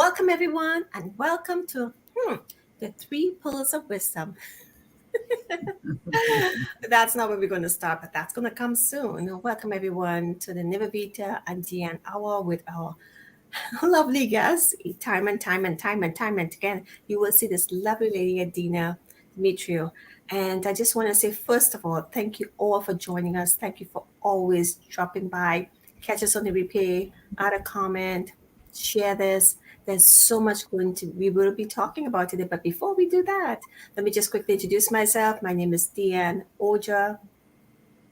Welcome, everyone, and welcome to the Three Pillars of Wisdom. That's not where we're going to start, but that's going to come soon. Welcome, everyone, to the Nivedita and Dianne hour with our lovely guests. Time and again, you will see this lovely lady, Adina, Dimitriu. And I just want to say, first of all, thank you all for joining us. Thank you for always dropping by. Catch us on the replay, add a comment, share this. There's so much we will be talking about today. But before we do that, let me just quickly introduce myself. My name is Dianne Ojar,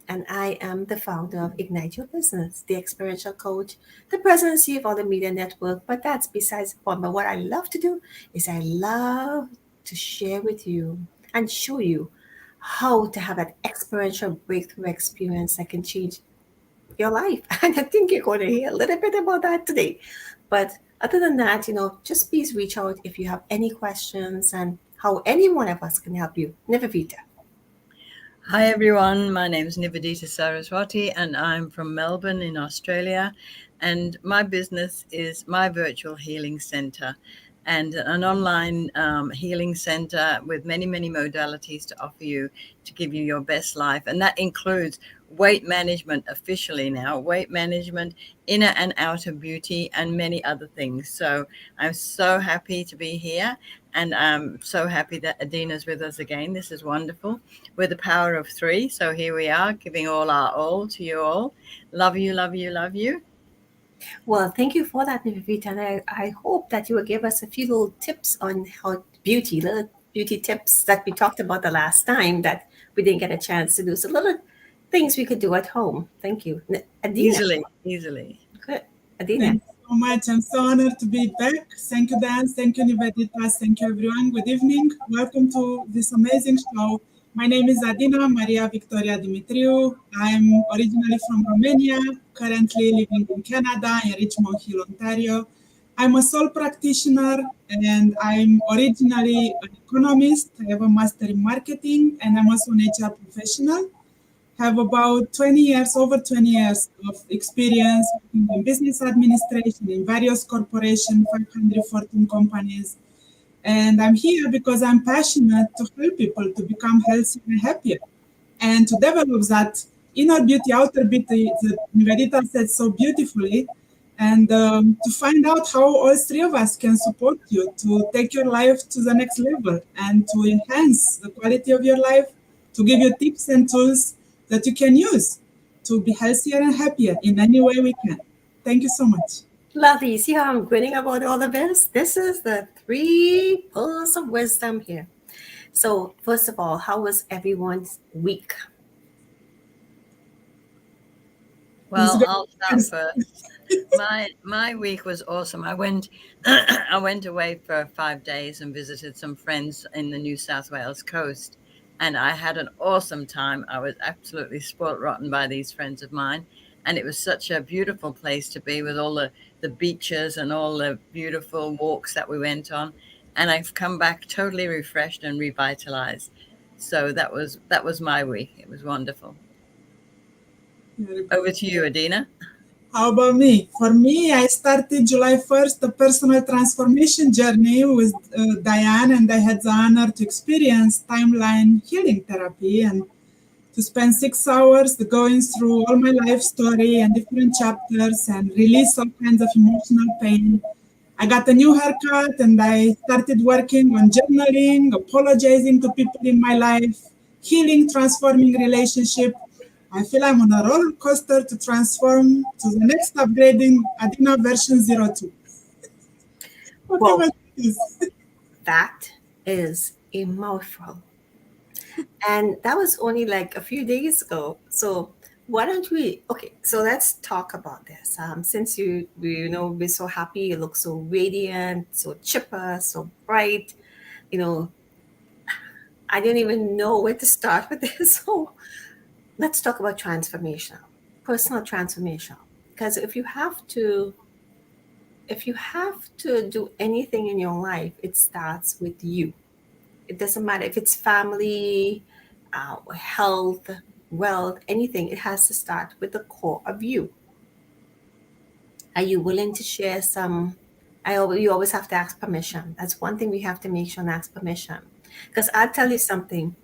and I am the founder of Ignite Your Business, the experiential coach, the presidency of all the media network. But that's besides the point. But what I love to do is I love to share with you and show you how to have that experiential breakthrough experience that can change your life. And I think you're going to hear a little bit about that today. But other than that, just please reach out if you have any questions and how any one of us can help you. Nivedita. Hi everyone, my name is Nivedita Saraswati and I'm from Melbourne in Australia, and my business is my virtual healing center and an online healing center with many modalities to offer you to give you your best life, and that includes weight management officially now, weight management, inner and outer beauty, and many other things. So I'm so happy to be here, and I'm so happy that Adina's with us again. This is wonderful. We're the power of three. So here we are, giving all our all to you all. Love you, love you, love you. Well, thank you for that, Nivedita. And I hope that you will give us a few little tips on how little beauty tips that we talked about the last time that we didn't get a chance to do. So little things we could do at home. Thank you. Adina. Easily. Good. Adina. Thank you so much. I'm so honored to be back. Thank you, Dan. Thank you, Nivedita. Thank you, everyone. Good evening. Welcome to this amazing show. My name is Adina Maria Victoria Dimitriu. I'm originally from Romania, currently living in Canada, in Richmond Hill, Ontario. I'm a soul practitioner and I'm originally an economist. I have a master in marketing and I'm also an HR professional. Have about 20 years, over 20 years of experience in business administration in various corporations, 500 Fortune companies. And I'm here because I'm passionate to help people to become healthier and happier and to develop that inner beauty, outer beauty that Nivedita said so beautifully, and to find out how all three of us can support you to take your life to the next level and to enhance the quality of your life, to give you tips and tools that you can use to be healthier and happier in any way we can. Thank you so much. Lovely. See how I'm grinning about all of this? This is the Three Pillars of Wisdom here. So, first of all, how was everyone's week? Well, I'll start first. My week was awesome. I went away for 5 days and visited some friends in the New South Wales coast, and I had an awesome time. I was absolutely spoilt rotten by these friends of mine, and it was such a beautiful place to be with all the beaches and all the beautiful walks that we went on. And I've come back totally refreshed and revitalized. So that was my week. It was wonderful. Over to you, Adina. How about me? For me, I started July 1st a personal transformation journey with Dianne, and I had the honor to experience timeline healing therapy and to spend 6 hours going through all my life story and different chapters and release all kinds of emotional pain. I got a new haircut and I started working on journaling, apologizing to people in my life, healing, transforming relationship. I feel I'm on a roller coaster to transform to the next upgrading Adina version 02. Well, that is a mouthful. And that was only like a few days ago. So why don't we? Okay, so let's talk about this. Since we're so happy, you look so radiant, so chipper, so bright. I didn't even know where to start with this. So let's talk about transformational, personal transformation. Because if you have to do anything in your life, it starts with you. It doesn't matter if it's family, health, wealth, anything. It has to start with the core of you. Are you willing to share some You always have to ask permission. That's one thing we have to make sure and ask permission. Because I'll tell you something.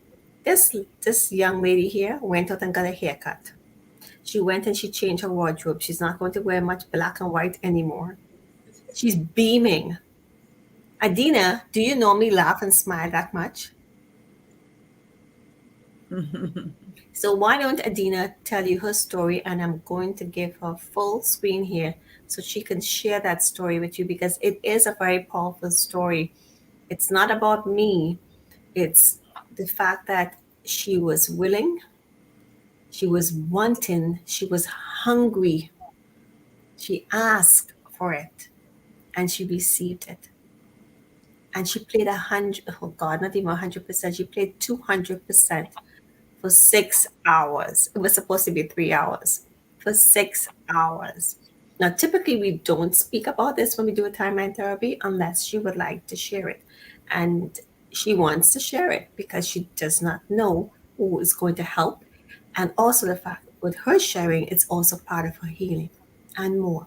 This young lady here went out and got a haircut. She went and she changed her wardrobe. She's not going to wear much black and white anymore. She's beaming. Adina, do you normally laugh and smile that much? So why don't Adina tell you her story, and I'm going to give her full screen here so she can share that story with you, because it is a very powerful story. It's not about me. It's the fact that she was willing, she was wanting, she was hungry. She asked for it and she received it. And she played 100, oh God, not even 100%. She played 200% for 6 hours. It was supposed to be 3 hours, for 6 hours. Now, typically we don't speak about this when we do a timeline therapy unless she would like to share it. And she wants to share it because she does not know who is going to help. And also the fact with her sharing, it's also part of her healing and more.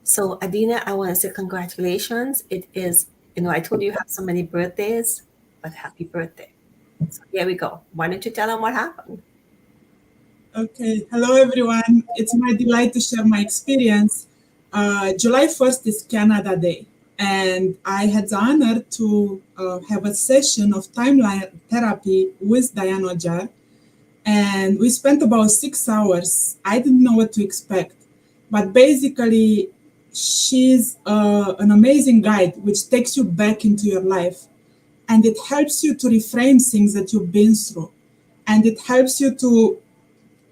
So Adina, I want to say congratulations. It is, I told you have so many birthdays, but happy birthday. So here we go. Why don't you tell them what happened? Okay, hello everyone. It's my delight to share my experience. July 1st is Canada Day, and I had the honor to have a session of timeline therapy with Dianne Ojar, and we spent about 6 hours. I didn't know what to expect, but basically she's an amazing guide which takes you back into your life, and it helps you to reframe things that you've been through, and it helps you to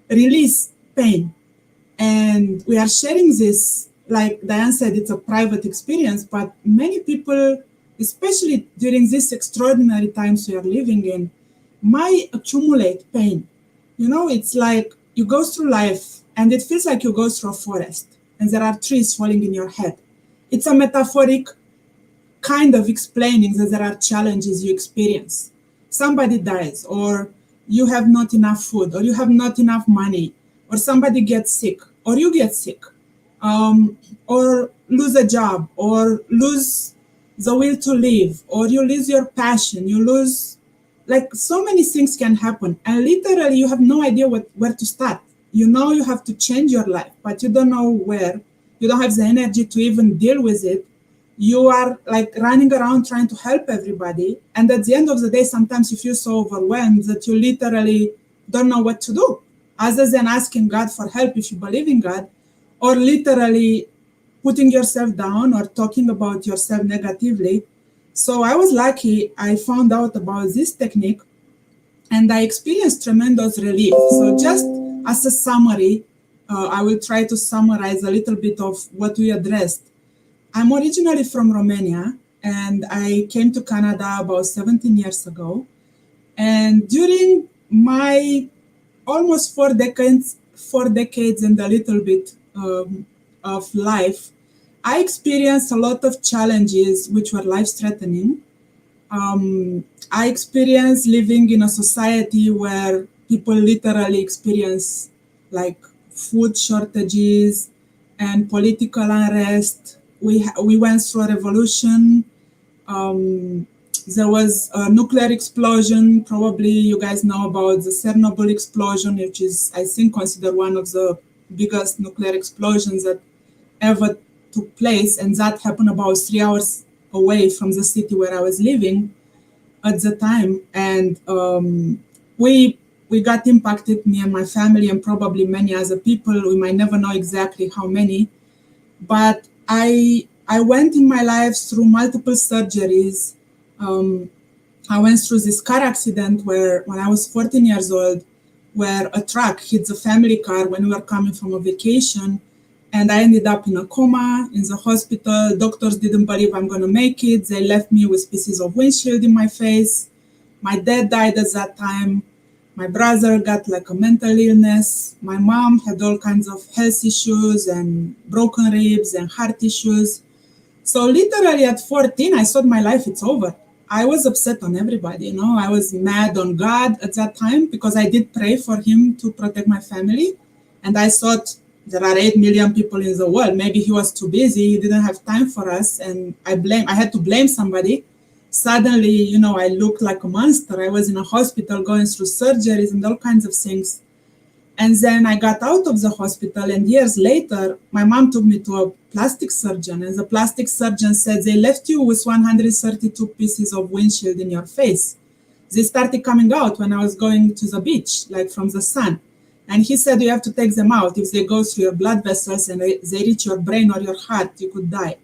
release pain. And we are sharing this, like Dianne said, it's a private experience, but many people, especially during these extraordinary times we are living in, might accumulate pain. It's like you go through life and it feels like you go through a forest and there are trees falling in your head. It's a metaphoric kind of explaining that there are challenges you experience. Somebody dies, or you have not enough food, or you have not enough money, or somebody gets sick, or you get sick, or lose a job, or lose the will to live, or you lose your passion, you lose, like, so many things can happen. And literally you have no idea where to start. You have to change your life, but you don't know where. You don't have the energy to even deal with it. You are like running around trying to help everybody. And at the end of the day, sometimes you feel so overwhelmed that you literally don't know what to do, other than asking God for help if you believe in God, or literally putting yourself down or talking about yourself negatively. So I was lucky. I found out about this technique and I experienced tremendous relief. So just as a summary, I will try to summarize a little bit of what we addressed. I'm originally from Romania, and I came to Canada about 17 years ago. And during my almost 4 decades and a little bit of life, I experienced a lot of challenges which were life-threatening. I experienced living in a society where people literally experience like food shortages and political unrest. We went through a revolution. There was a nuclear explosion. Probably you guys know about the Chernobyl explosion, which is, I think, considered one of the biggest nuclear explosions that ever took place. And that happened about 3 hours away from the city where I was living at the time. And we got impacted, me and my family, and probably many other people. We might never know exactly how many. But I went in my life through multiple surgeries. I went through this car accident when I was 14 years old, where a truck hit the family car when we were coming from a vacation. And I ended up in a coma in the hospital. Doctors didn't believe I'm going to make it. They left me with pieces of windshield in my face. My dad died at that time. My brother got like a mental illness. My mom had all kinds of health issues and broken ribs and heart issues. So literally at 14, I thought my life is over. I was upset on everybody, I was mad on God at that time because I did pray for him to protect my family. And I thought there are 8 million people in the world. Maybe he was too busy. He didn't have time for us. And I had to blame somebody. Suddenly, I looked like a monster. I was in a hospital going through surgeries and all kinds of things. And then I got out of the hospital, and years later, my mom took me to a plastic surgeon, and the plastic surgeon said, they left you with 132 pieces of windshield in your face. They started coming out when I was going to the beach, like from the sun. And he said, you have to take them out. If they go through your blood vessels and they reach your brain or your heart, you could die.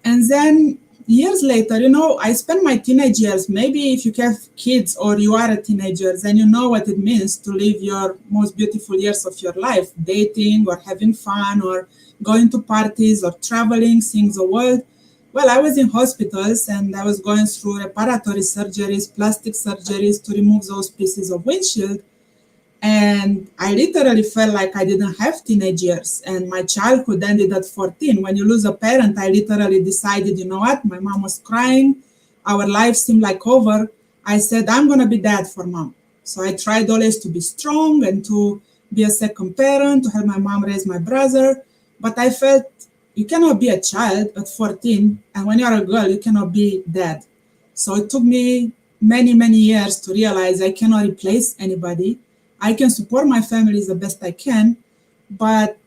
And then years later, I spent my teenage years, maybe if you have kids or you are a teenager, then you know what it means to live your most beautiful years of your life, dating or having fun or going to parties or traveling, seeing the world. Well, I was in hospitals and I was going through reparatory surgeries, plastic surgeries to remove those pieces of windshield. And I literally felt like I didn't have teenage years, and my childhood ended at 14. When you lose a parent, I literally decided, you know what, my mom was crying, our life seemed like over. I said, I'm going to be dad for mom. So I tried always to be strong and to be a second parent, to help my mom raise my brother. But I felt you cannot be a child at 14, and when you're a girl, you cannot be dad. So it took me many, many years to realize I cannot replace anybody. I can support my family the best I can, but,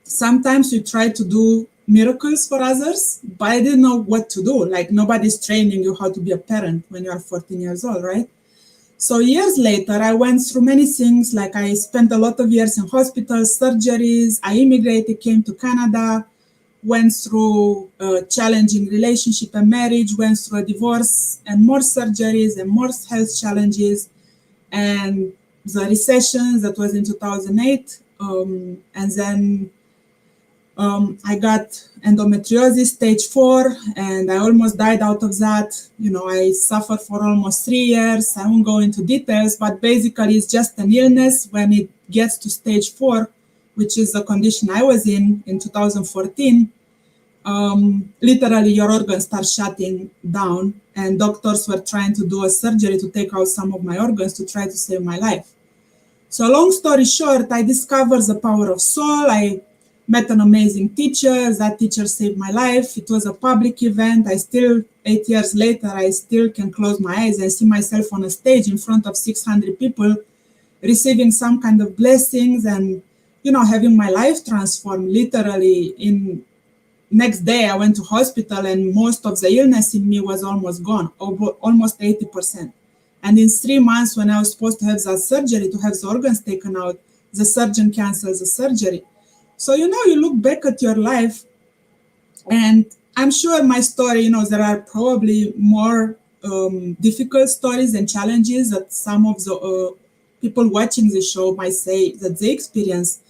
sometimes you try to do miracles for others, but I didn't know what to do. Like, nobody's training you how to be a parent when you are 14 years old, right? So years later, I went through many things. Like, I spent a lot of years in hospitals, surgeries. I immigrated, came to Canada, went through a challenging relationship and marriage, went through a divorce and more surgeries and more health challenges. And the recession that was in 2008, and then I got endometriosis stage 4, and I almost died out of that. I suffered for almost 3 years. I won't go into details, but basically it's just an illness. When it gets to stage 4, which is the condition I was in 2014, literally your organs start shutting down, and doctors were trying to do a surgery to take out some of my organs to try to save my life. So long story short, I discovered the power of soul. I met an amazing teacher. That teacher saved my life. It was a public event. 8 years later, I still can close my eyes and see myself on a stage in front of 600 people, receiving some kind of blessings and, having my life transformed literally. In next day, I went to hospital, and most of the illness in me was almost gone, almost 80%. And in 3 months, when I was supposed to have that surgery, to have the organs taken out, the surgeon canceled the surgery. So, you look back at your life, and I'm sure my story, there are probably more difficult stories and challenges that some of the people watching the show might say that they experience.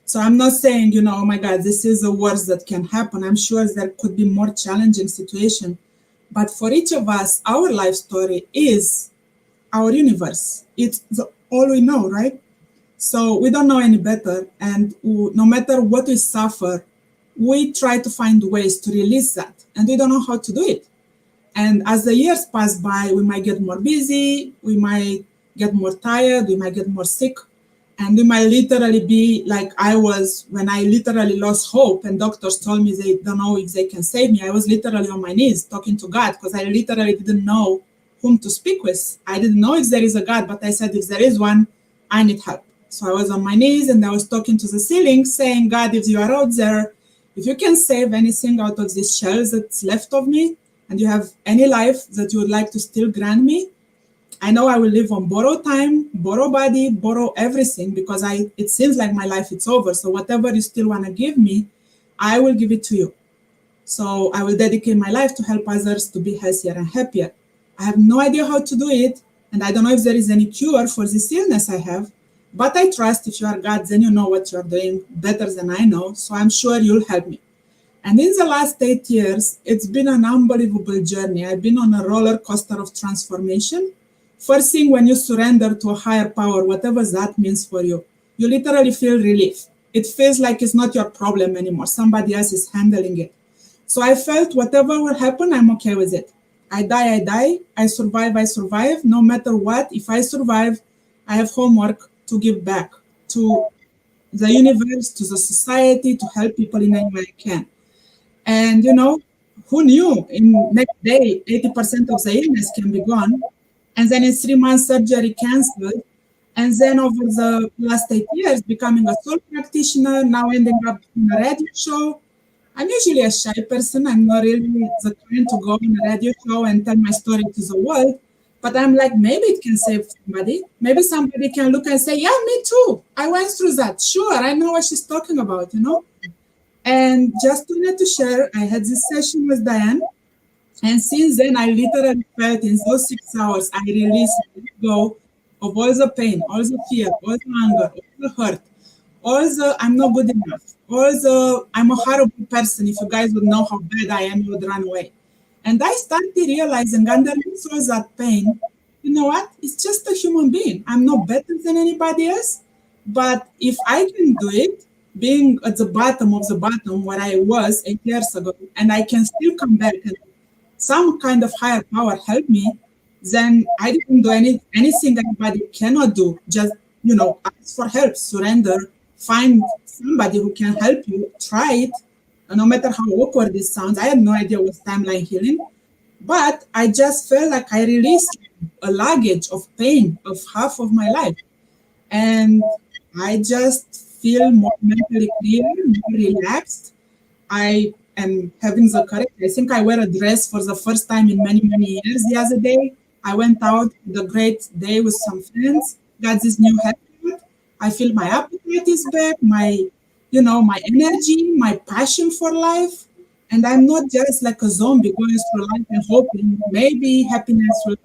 So I'm not saying, oh my God, this is the worst that can happen. I'm sure there could be more challenging situation. But for each of us, our life story is our universe. It's all we know, right? So we don't know any better. And no matter what we suffer, we try to find ways to release that. And we don't know how to do it. And as the years pass by, we might get more busy, we might get more tired, we might get more sick. And we might literally be like I was when I literally lost hope and doctors told me they don't know if they can save me. I was literally on my knees talking to God because I literally didn't know whom to speak with. I didn't know if there is a God, but I said, if there is one, I need help. So I was on my knees and I was talking to the ceiling saying, God, if you are out there, if you can save anything out of this shell that's left of me, and you have any life that you would like to still grant me, I know I will live on borrowed time, borrow body, borrow everything, because it seems like my life is over. So whatever you still want to give me, I will give it to you. So I will dedicate my life to help others to be healthier and happier. I have no idea how to do it, and I don't know if there is any cure for this illness I have, but I trust if you are God, then you know what you are doing better than I know, so I'm sure you'll help me. And in the last 8 years, it's been an unbelievable journey. I've been on a roller coaster of transformation. First thing, when you surrender to a higher power, whatever that means for you, you literally feel relief. It feels like it's not your problem anymore. Somebody else is handling it. So I felt whatever will happen, I'm okay with it. I die. I survive. No matter what, if I survive, I have homework to give back to the universe, to the society, to help people in any way I can. And who knew in next day 80% of the illness can be gone, and then in 3 months surgery canceled, and then over the last 8 years becoming a soul practitioner, now ending up in a radio show. I'm usually a shy person. I'm not really the kind to go on a radio show and tell my story to the world. But I'm like, maybe it can save somebody. Maybe somebody can look and say, yeah, me too. I went through that. Sure, I know what she's talking about. And just to share, I had this session with Dianne. And since then, I literally felt in those 6 hours, I released, let go of all the pain, all the fear, all the anger, all the hurt, all the I'm not good enough, all the I'm a horrible person. If you guys would know how bad I am, you would run away. And I started realizing underneath all that pain, you know what? It's just a human being. I'm not better than anybody else. But if I can do it, being at the bottom of the bottom where I was 8 years ago, and I can still come back and some kind of higher power help me, then I didn't do anything anybody cannot do. Just, ask for help, surrender, find somebody who can help you, try it. No matter how awkward this sounds, I had no idea what timeline healing, but I just felt like I released a luggage of pain of half of my life. And I just feel more mentally clear, more relaxed. I am having the courage. I think I wear a dress for the first time in many, many years the other day. I went out the great day with some friends, got this new haircut. I feel my appetite is back, my energy, my passion for life. And I'm not just like a zombie going through life and hoping maybe happiness will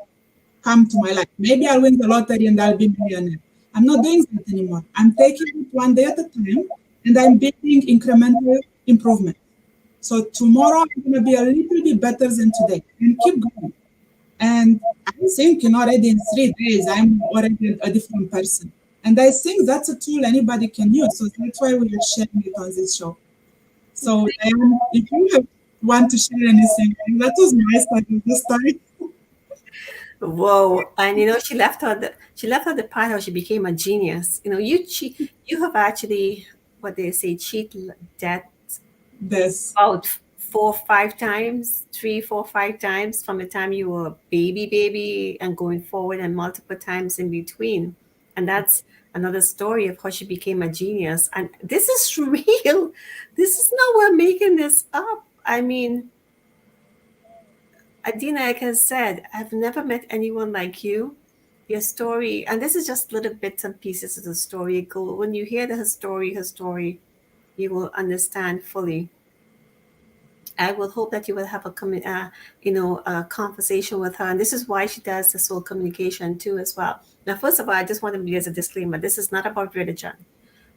come to my life. Maybe I'll win the lottery and I'll be a millionaire. I'm not doing that anymore. I'm taking it one day at a time, and I'm building incremental improvement. So tomorrow I'm going to be a little bit better than today and keep going. And I think already in 3 days, I'm already a different person. And I think that's a tool anybody can use. So that's why we are sharing it on this show. So if you want to share anything, that was my side of the story. Whoa! And she left out the part how she became a genius. You have actually what they say cheat death This. about 4, 5 times, 3, 4, 5 times from the time you were a baby and going forward, and multiple times in between. And that's another story of how she became a genius. And this is real. This is not we're making this up. I mean, Adina, like I said, I've never met anyone like you. Your story, and this is just little bits and pieces of the story. When you hear her story, you will understand fully. I will hope that you will have a conversation with her, and this is why she does the soul communication too, as well. Now, first of all, I just want to be as a disclaimer: this is not about religion.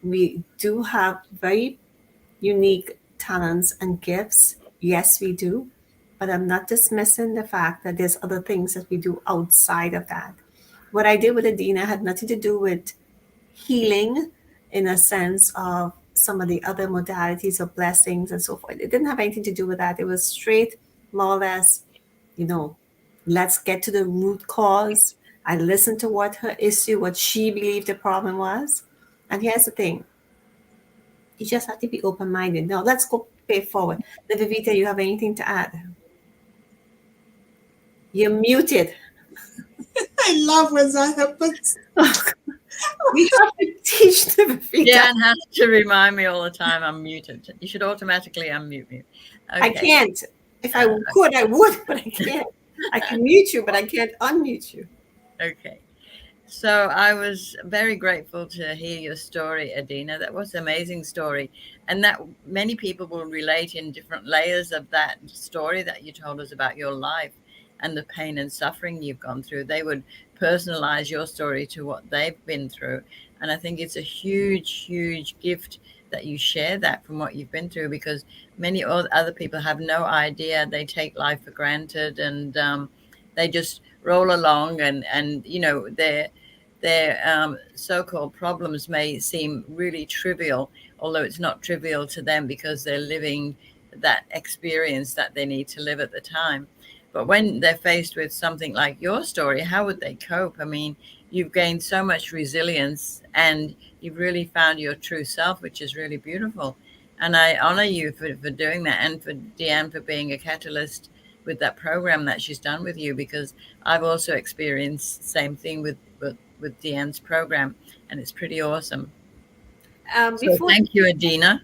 We do have very unique talents and gifts. Yes, we do. But I'm not dismissing the fact that there's other things that we do outside of that. What I did with Adina had nothing to do with healing in a sense of some of the other modalities of blessings and so forth. It didn't have anything to do with that. It was straight, more or less, let's get to the root cause. I listened to what she believed the problem was. And here's the thing. You just have to be open-minded. Now, let's go pay forward. Nivedita, you have anything to add? You're muted. I love when that happens. We have to teach Nivedita. Dianne has to remind me all the time I'm muted. You should automatically unmute me. Okay. I can't. If I could, I would, but I can't. I can mute you, but I can't unmute you. Okay. So I was very grateful to hear your story, Adina. That was an amazing story. And that many people will relate in different layers of that story that you told us about your life and the pain and suffering you've gone through. They would personalize your story to what they've been through. And I think it's a huge, huge gift that you share that from what you've been through, because many other people have no idea. They take life for granted, and they just roll along, and their so-called problems may seem really trivial, although it's not trivial to them because they're living that experience that they need to live at the time. But when they're faced with something like your story, how would they cope? I mean, you've gained so much resilience, and you've really found your true self, which is really beautiful. And I honor you for doing that, and for Dianne for being a catalyst with that program that she's done with you, because I've also experienced the same thing with Dianne's program, and it's pretty awesome. So Before thank you, Adina.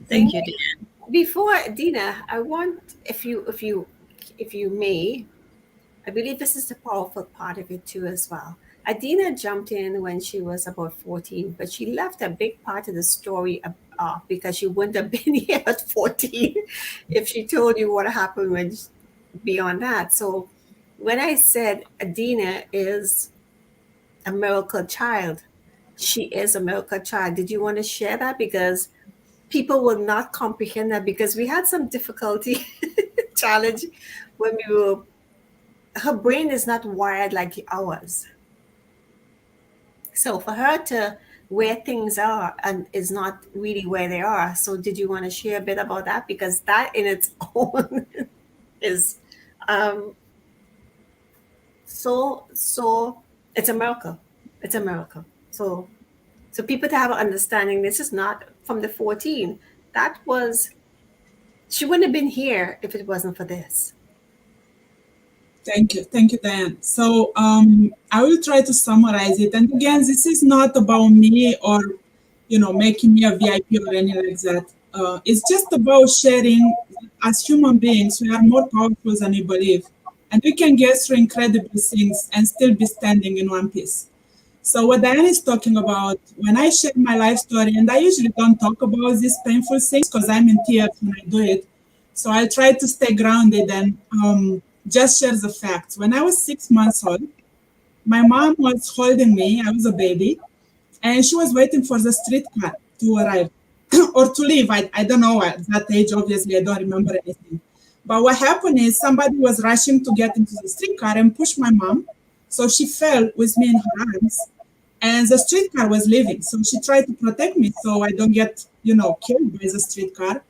Thank you, Dianne. before Adina, I want, if you may, I believe this is the powerful part of it too as well. Adina jumped in when she was about 14, but she left a big part of the story because she wouldn't have been here at 14 if she told you what happened when beyond that. So when I said Adina is a miracle child, she is a miracle child. Did you want to share that? Because people will not comprehend that, because we had some difficulty challenge when we were, her brain is not wired like ours. So for her to where things are and is not really where they are. So did you want to share a bit about that? Because that in its own is um, so it's a miracle. It's a miracle. So people to have an understanding, this is not from the 14. That was, she wouldn't have been here if it wasn't for this. Thank you, Dianne. So I will try to summarize it. And again, this is not about me or making me a VIP or anything like that. It's just about sharing. As human beings, we are more powerful than we believe, and we can get through incredible things and still be standing in one piece. So what Dianne is talking about, when I share my life story, and I usually don't talk about these painful things because I'm in tears when I do it. So I try to stay grounded and just share the facts. When I was 6 months old, my mom was holding me. I was a baby, and she was waiting for the streetcar to arrive or to leave. I don't know at that age, obviously, I don't remember anything. But what happened is somebody was rushing to get into the streetcar and push my mom. So she fell with me in her arms, and the streetcar was leaving. So she tried to protect me so I don't get, killed by the streetcar.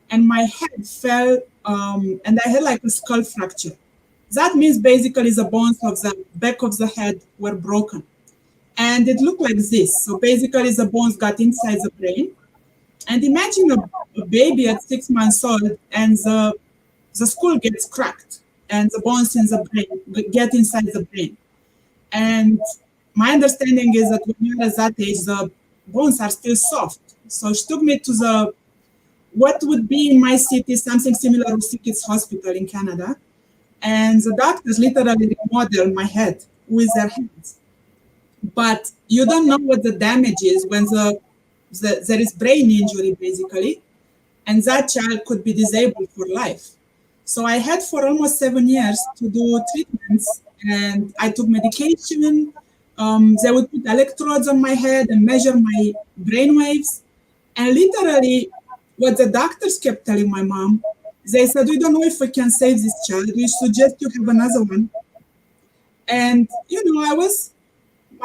And my head fell, and I had like a skull fracture. That means basically the bones of the back of the head were broken. And it looked like this. So basically the bones got inside the brain. And imagine a baby at 6 months old, and the skull gets cracked and the bones in the brain get inside the brain. And my understanding is that when you're at that age, the bones are still soft. So she took me to what would be in my city something similar to Kids Hospital in Canada. And the doctors literally remodeled my head with their hands. But you don't know what the damage is when there is brain injury, basically, and that child could be disabled for life. So I had for almost 7 years to do treatments, and I took medication. They would put electrodes on my head and measure my brain waves. And literally, what the doctors kept telling my mom, they said, we don't know if we can save this child. We suggest you have another one. And,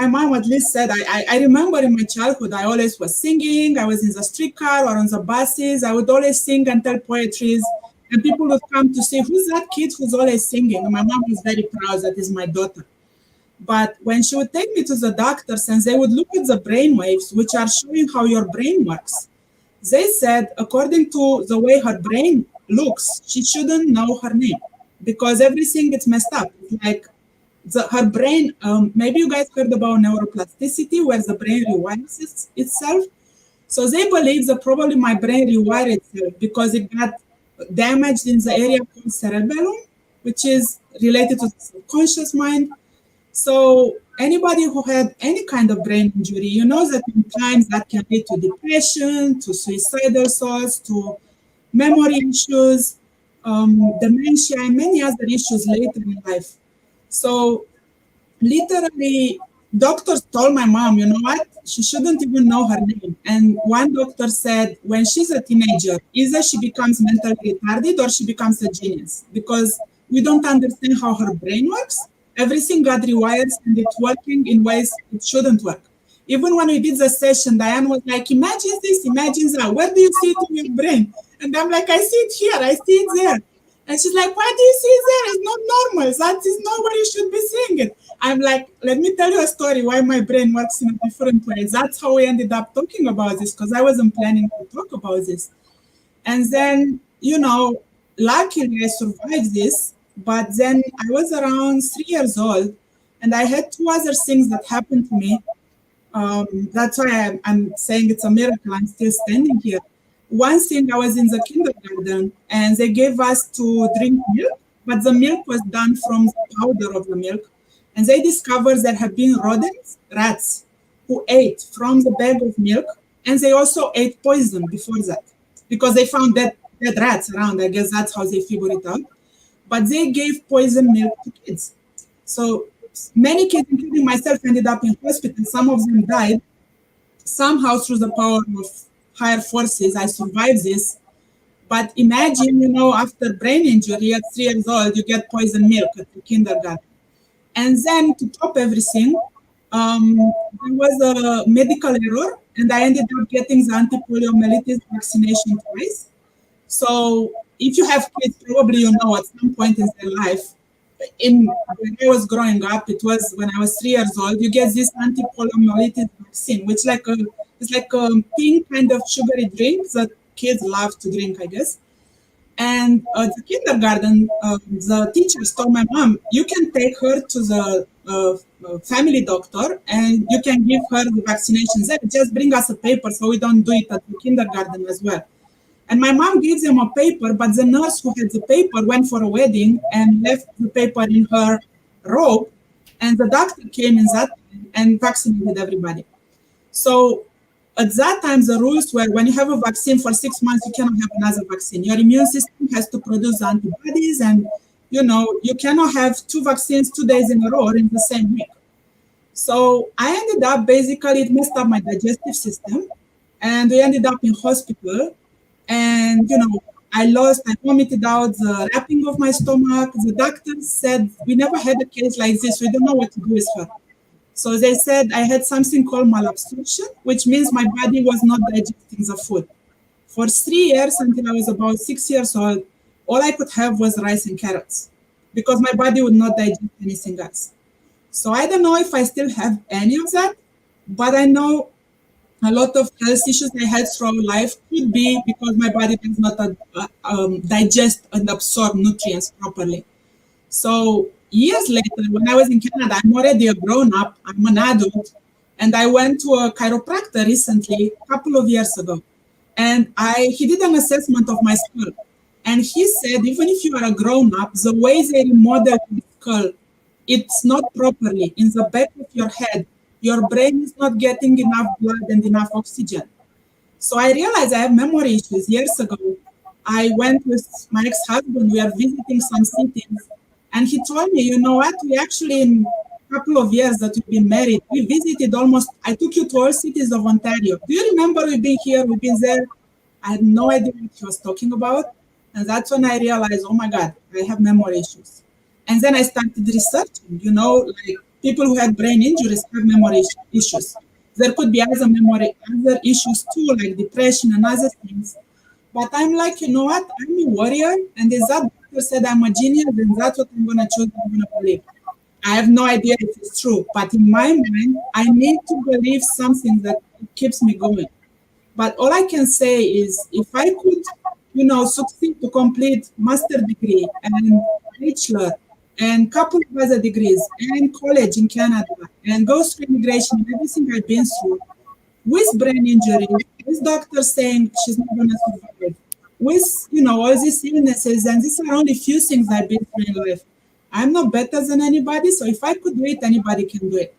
my mom at least said, I remember in my childhood, I always was singing. I was in the streetcar or on the buses. I would always sing and tell poetries. And people would come to say, who's that kid who's always singing? And my mom was very proud that is my daughter. But when she would take me to the doctors and they would look at the brain waves, which are showing how your brain works, they said, according to the way her brain looks, she shouldn't know her name because everything gets messed up. It's like her brain, maybe you guys heard about neuroplasticity, where the brain rewires itself. So they believe that probably my brain rewired itself because it got damaged in the area called cerebellum, which is related to the subconscious mind. So anybody who had any kind of brain injury, you know that sometimes that can lead to depression, to suicidal thoughts, to memory issues, dementia, and many other issues later in life. So literally, doctors told my mom, you know what, she shouldn't even know her name. And one doctor said, when she's a teenager, either she becomes mentally retarded or she becomes a genius because we don't understand how her brain works. Everything got rewired and it's working in ways it shouldn't work. Even when we did the session, Dianne was like, imagine this, imagine that. Where do you see it in your brain? And I'm like, I see it here, I see it there. And she's like, why do you see there? It's not normal. That is not what you should be seeing it. I'm like, let me tell you a story why my brain works in a different way. That's how we ended up talking about this, because I wasn't planning to talk about this. And then, luckily I survived this. But then I was around 3 years old, and I had two other things that happened to me. That's why I'm saying it's a miracle I'm still standing here. One thing, I was in the kindergarten, and they gave us to drink milk, but the milk was done from the powder of the milk. And they discovered there had been rodents, rats, who ate from the bag of milk, and they also ate poison before that, because they found dead rats around. I guess that's how they figured it out. But they gave poison milk to kids. So many kids, including myself, ended up in hospital. Some of them died. Somehow, through the power of higher forces, I survived this. But imagine, after brain injury at 3 years old, you get poison milk at the kindergarten. And then to top everything, there was a medical error, and I ended up getting the anti-poliomyelitis vaccination twice. So if you have kids, probably at some point in their life, when I was growing up, it was when I was 3 years old, you get this anti-poliomyelitis vaccine, which it's like a pink kind of sugary drink that kids love to drink, I guess. And at the kindergarten, the teachers told my mom, you can take her to the family doctor and you can give her the vaccinations there. Just bring us a paper so we don't do it at the kindergarten as well. And my mom gives them a paper, but the nurse who had the paper went for a wedding and left the paper in her robe. And the doctor came in that and vaccinated everybody. So at that time, the rules were when you have a vaccine for 6 months, you cannot have another vaccine. Your immune system has to produce antibodies, and you cannot have two vaccines 2 days in a row or in the same week. So I ended up, basically, it messed up my digestive system, and we ended up in hospital. And I vomited out the wrapping of my stomach. The doctors said, we never had a case like this. We don't know what to do with her. So they said I had something called malabsorption, which means my body was not digesting the food. For 3 years, until I was about 6 years old, all I could have was rice and carrots because my body would not digest anything else. So I don't know if I still have any of that, but I know a lot of health issues I had throughout life could be because my body does not digest and absorb nutrients properly. So years later, when I was in Canada, I'm already a grown-up, I'm an adult, and I went to a chiropractor recently, a couple of years ago. And he did an assessment of my skull. And he said, even if you are a grown-up, the way they remodel your skull, it's not properly. In the back of your head, your brain is not getting enough blood and enough oxygen. So I realized I have memory issues. Years ago, I went with my ex-husband, we are visiting some cities, and he told me, you know what, we actually, in a couple of years that we've been married, we visited I took you to all cities of Ontario. Do you remember we've been here, we've been there? I had no idea what he was talking about. And that's when I realized, oh my God, I have memory issues. And then I started researching, like people who had brain injuries have memory issues. There could be other issues too, like depression and other things. But I'm like, you know what? I'm a warrior. And if that doctor said I'm a genius, then that's what I'm going to choose, I'm going to believe. I have no idea if it's true. But in my mind, I need to believe something that keeps me going. But all I can say is if I could, succeed to complete master degree and bachelor and couple of other degrees and college in Canada and go through immigration and everything I've been through, with brain injury, with doctors saying she's not going to survive, with, all these illnesses, and these are only few things I've been through in life. I'm not better than anybody, so if I could do it, anybody can do it.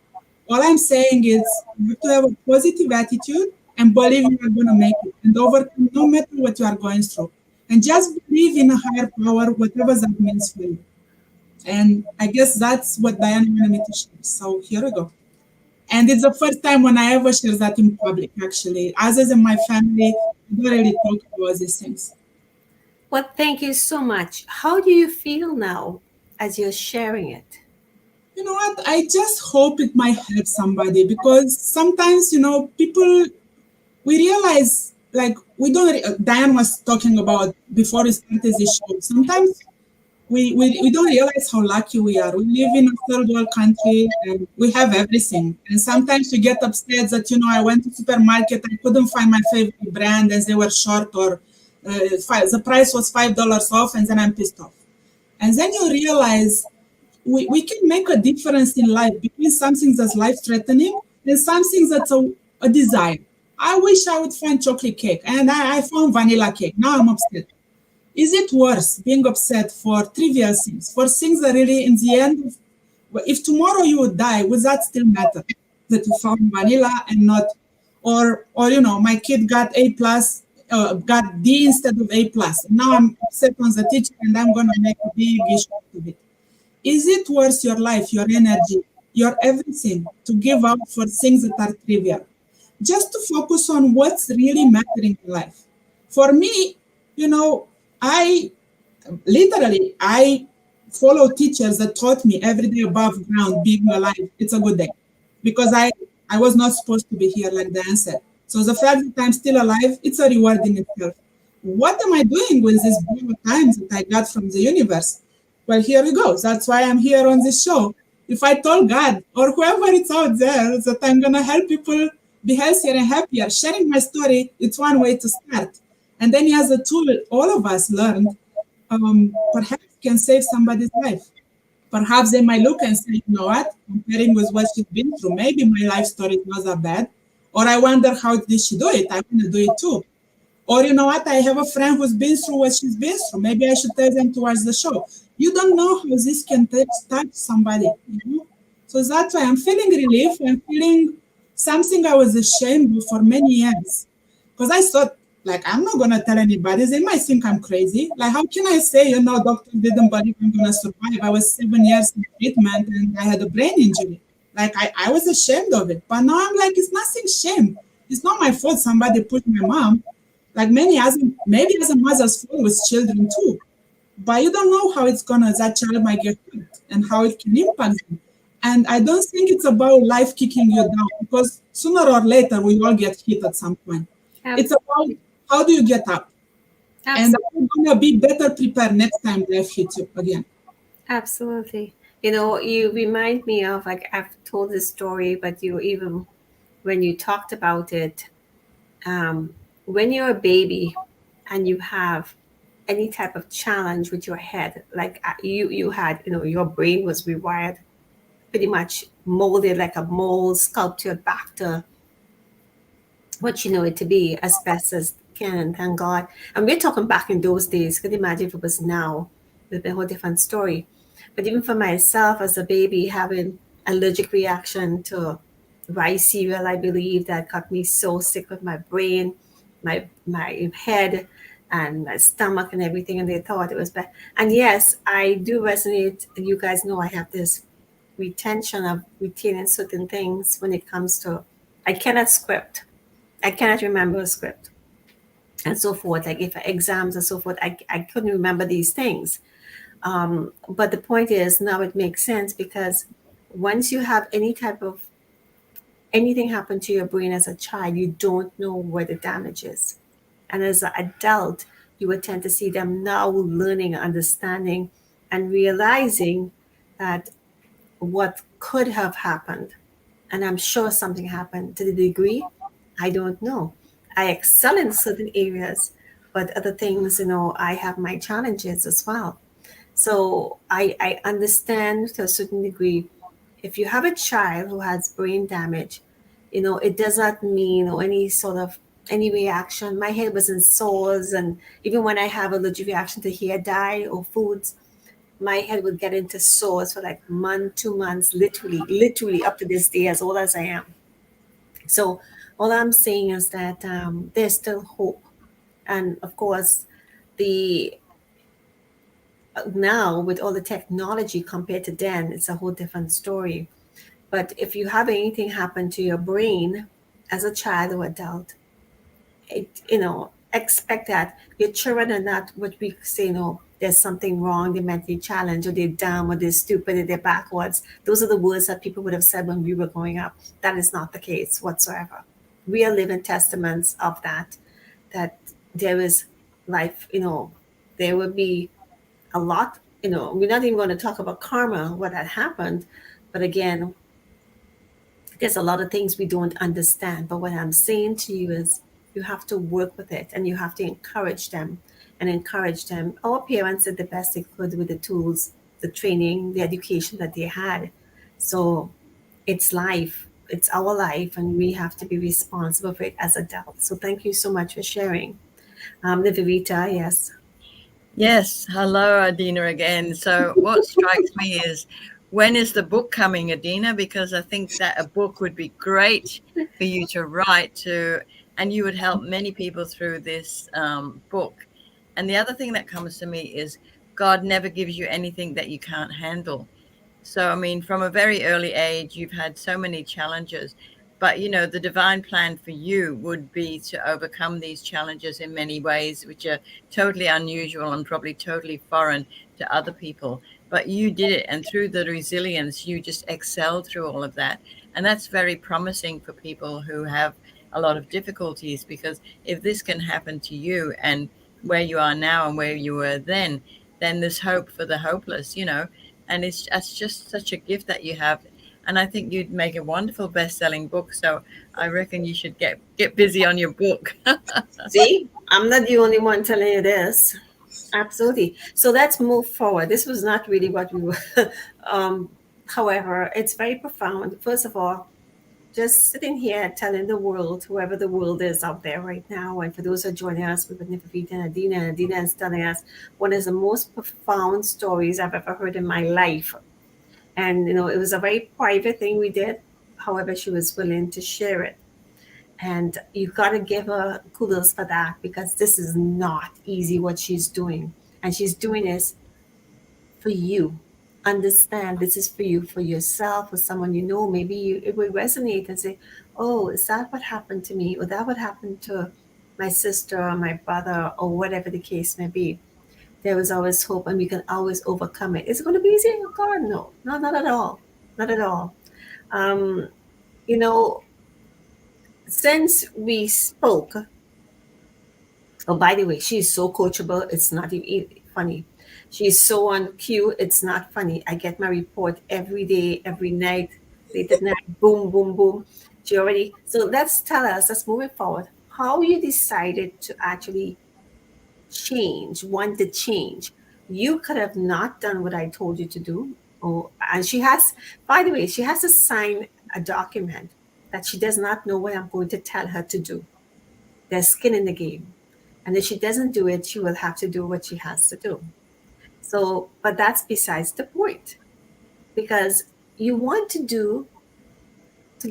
All I'm saying is you have to have a positive attitude and believe you are going to make it and overcome no matter what you are going through. And just believe in a higher power, whatever that means for you. And I guess that's what Dianne wanted me to share. So here we go. And it's the first time when I ever share that in public, actually. Other than my family, I don't really talk about these things. Well, thank you so much. How do you feel now as you're sharing it? You know what? I just hope it might help somebody because sometimes, people, we realize, like, we don't, Dianne was talking about before we started this show, sometimes we don't realize how lucky we are. We live in a third world country and we have everything. And sometimes we get upset that, I went to supermarket, I couldn't find my favorite brand as they were short, or the price was $5 off, and then I'm pissed off. And then you realize we can make a difference in life between something that's life-threatening and something that's a desire. I wish I would find chocolate cake, and I found vanilla cake. Now I'm upset. Is it worse being upset for trivial things, for things that really, in the end, if tomorrow you would die, would that still matter? That you found vanilla and not, or my kid got A plus, got D instead of A plus. Now I'm upset on the teacher and I'm going to make a big issue of it. Is it worth your life, your energy, your everything to give up for things that are trivial? Just to focus on what's really mattering in life. For me, I follow teachers that taught me every day above ground, being alive, it's a good day. Because I was not supposed to be here, like Dianne said. So the fact that I'm still alive, it's a reward in itself. What am I doing with these beautiful times that I got from the universe? Well, here we go. That's why I'm here on this show. If I told God or whoever is out there that I'm going to help people be healthier and happier, sharing my story, it's one way to start. And then as a tool all of us learned, perhaps can save somebody's life. Perhaps they might look and say, you know what, comparing with what she's been through, maybe my life story is not that bad. Or I wonder, how did she do it? I want to do it too. Or you know what, I have a friend who's been through what she's been through. Maybe I should tell them towards the show. You don't know how this can touch somebody. So that's why I'm feeling relief. I'm feeling something I was ashamed of for many years. Because I thought, I'm not going to tell anybody. They might think I'm crazy. How can I say, doctor didn't believe I'm going to survive? I was 7 years in treatment and I had a brain injury. I was ashamed of it. But now I'm it's nothing shame. It's not my fault somebody pushed my mom. Maybe as a mother's fault with children too. But you don't know how that child might get hurt and how it can impact them. And I don't think it's about life kicking you down, because sooner or later we all get hit at some point. Absolutely. It's about how do you get up? Absolutely. And I'm going to be better prepared next time life hits you again. Absolutely. You remind me of, I've told this story, but even when you talked about it, when you're a baby and you have any type of challenge with your head, you had, your brain was rewired, pretty much molded like a mold, sculptured back to what you know it to be as best as can, thank God. And we're talking back in those days. Could you imagine if it was now? It would be a whole different story. But even for myself as a baby, having allergic reaction to rice cereal, I believe, that got me so sick with my brain, my head, and my stomach and everything, and they thought it was bad. And yes, I do resonate. You guys know I have this retention of retaining certain things when it comes to, I cannot script. I cannot remember a script and so forth. If exams and so forth, I couldn't remember these things. But the point is, now it makes sense, because once you have any type of anything happen to your brain as a child, you don't know where the damage is. And as an adult, you would tend to see them now learning, understanding, and realizing that what could have happened. And I'm sure something happened. To the degree, I don't know. I excel in certain areas, but other things, I have my challenges as well. So I understand to a certain degree, if you have a child who has brain damage, it does not mean, or any reaction. My head was in sores, and even when I have allergic reaction to hair dye or foods, my head would get into sores for 2 months, literally up to this day, as old as I am. So all I'm saying is that there's still hope. And of course, now with all the technology compared to then, it's a whole different story. But if you have anything happen to your brain as a child or adult, expect that your children are not what we say, there's something wrong, they're mentally challenged, or they're dumb, or they're stupid, or they're backwards. Those are the words that people would have said when we were growing up. That is not the case whatsoever. We are living testaments of that there is life, there will be a lot we're not even going to talk about karma, what had happened. But again, there's a lot of things we don't understand. But what I'm saying to you is you have to work with it and you have to encourage them and encourage them. Our parents did the best they could with the tools, the training, the education that they had. So it's life, it's our life, and we have to be responsible for it as adults. So thank you so much for sharing. Nivedita, yes. Yes, hello, Adina again. So, what strikes me is, when is the book coming, Adina? Because I think that a book would be great for you to write to, and you would help many people through this book. And the other thing that comes to me is, God never gives you anything that you can't handle. So, I mean, from a very early age, you've had so many challenges. But, the divine plan for you would be to overcome these challenges in many ways, which are totally unusual and probably totally foreign to other people. But you did it. And through the resilience, you just excelled through all of that. And that's very promising for people who have a lot of difficulties, because if this can happen to you and where you are now and where you were then there's hope for the hopeless. And it's just such a gift that you have. And I think you'd make a wonderful best-selling book. So I reckon you should get busy on your book. See, I'm not the only one telling you this. Absolutely. So let's move forward. This was not really what we were. However, it's very profound. First of all, just sitting here telling the world, whoever the world is out there right now, and for those who are joining us with Nivedita and Adina is telling us one of the most profound stories I've ever heard in my life. And it was a very private thing we did. However, she was willing to share it. And you got to give her kudos for that, because this is not easy what she's doing. And she's doing this for you. Understand, this is for you, for yourself, for someone you know. Maybe it will resonate and say, oh, is that what happened to me? Or that what happened to my sister or my brother, or whatever the case may be. There is always hope, and we can always overcome it. Is it going to be easy? Oh, God, no. No, not at all. Not at all. Um, you know, since we spoke, oh, by the way, she's so coachable, it's not even funny. She's so on cue, it's not funny. I get my report every day, every night, late at night, boom, boom, boom. So let's move it forward. How you decided to actually want to change. You could have not done what I told you to do. Oh, and by the way, she has to sign a document that she does not know what I'm going to tell her to do. There's skin in the game. And if she doesn't do it, she will have to do what she has to do. So, but that's besides the point. Because you want to